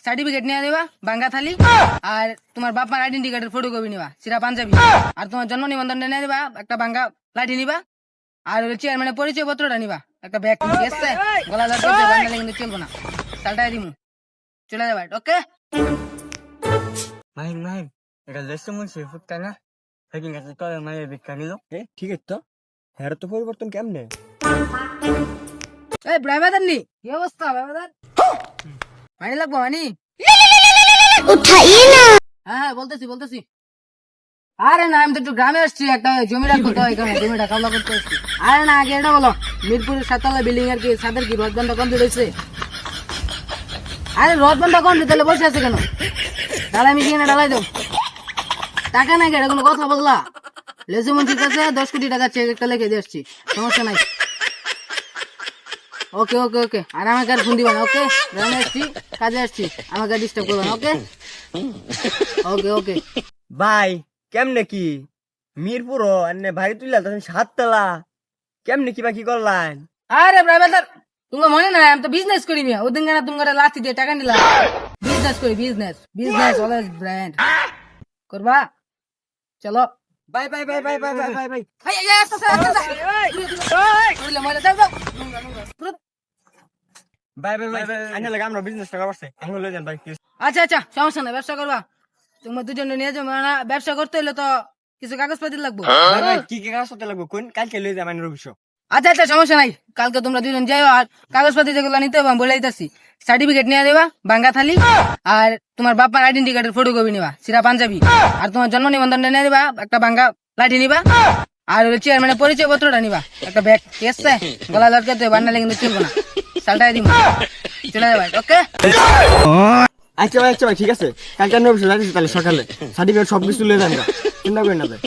Certificate নিয়ে নিবা, বাঙ্গা থালি, আর তোমার বাপ মার আইডেন্টি কার্ডের ফটোকপি নিবা, সিরা পাঞ্জাবি, আর তোমার জন্ম নিবন্ধন নিয়ে নিবা, একটা বাঙ্গা লাঠি নিবা, আর চেয়ারম্যানের পরিচয় পত্রটা নিবা, একটা ব্যাগ এসছে, গলা ধরতে বাঙ্গালে কিন্তু চলবো না, সালটাই দিমু, চলে যাবা, ওকে? মাহিম মাহিম এটা দেশে মন সে ফুটকা না হেকিং আছে তো মায়ের ভিক্ষা নিল ঠিক আছে তো হ্যাঁ তো পরিবর্তন কেমনে? এই ব্রাইভাদার নি কি অবস্থা ব্রাইভাদার? পানি লাগবো পানি? হ্যাঁ হ্যাঁ বলতেছি। আরে না আমি তো একটু গ্রামে আসছি, একটা জমিটা করতে হয়, এখানে জমিটা কামলা করতে আসছি। আরে না আগে এটা বলো, মিরপুরের 7তলা বিল্ডিং এর কি ছাদের কি রড বান্ধা কমপ্লিট হয়েছে? আরে রড বান্ধা কমপ্লিট তাহলে বসে আছে কেন? ঢালাই মিশিয়ে ঢালাই দাও। টাকা নাই কেন কোনো কথা বললা? লেসু মন্ত্রীর কাছে 10 কোটি টাকা চেক একটা লিখে দিয়ে আসছি, সমস্যা নাই। ওকে আর আমাকে আর ফোন দিবা না, ওকে? গ্রামে আসছি, কাজে আসছি, আমাকে ডিস্টার্ব করবা না, ওকে? ভাই কেমনে কি মিরপুর এনে ভাই তুইলা তখন 7 তলা কেমনে কি বাকি করলেন? আরে ব্রাদার তোমার মনে নাই আমি তো বিজনেস করি মিয়া, ওদিন কেন তোমার লাথি দিয়ে টাকা নিলাম? বিজনেস করি, বিজনেস অলওয়েজ ব্র্যান্ড করবা। চলো ভাই ভাই ভাই ভাই ভাই ভাই ভাই ভাই ভাই ভাই ভাই আইনা লাগে আমরা বিজনেস টাকা করছে আঙ্গুল লই যান ভাই please। আচ্ছা সমস্যা নাই, ব্যবসা করবা তোমার দুজনে নিয়ে যাবো না। ব্যবসা করতে হলে তো কিছু কাগজপাতি লাগবে। ভাই ভাই কি কি কাজ করতে লাগবে কোন কালকে লই যাম আইনের অফিসে। আচ্ছা সমস্যা নাই, কালকে তোমরা দুজন যাও, আর কাগজপাতি যেগুলো নিতে হবে আমি বলে দিতেছি। সার্টিফিকেট নিয়ে দেবা, বাঙ্গা থালি, আর তোমার বাপ মার আইডেন্টি কার্ডের ফটোকপি নিবা, সিরা পাঞ্জাবি, আর তোমার জন্ম নিবন্ধন নিয়ে দিবা, একটা বাঙ্গা লাঠি নিবা, আর চেয়ারম্যানের পরিচয় পত্রটা নিবা, একটা ব্যাগ, ঠিক আছে? গলা লটকাতে বান্নালে কিন্তু চলবো না, সালটাই দিব, চলে যাবে, ওকে? আচ্ছা ভাই ঠিক আছে কালকে আইনের অফিসে যাইতেছি তাহলে সকালে সার্টিফিকেট সব কিছু লই যান চিন্তা করেন না ভাই।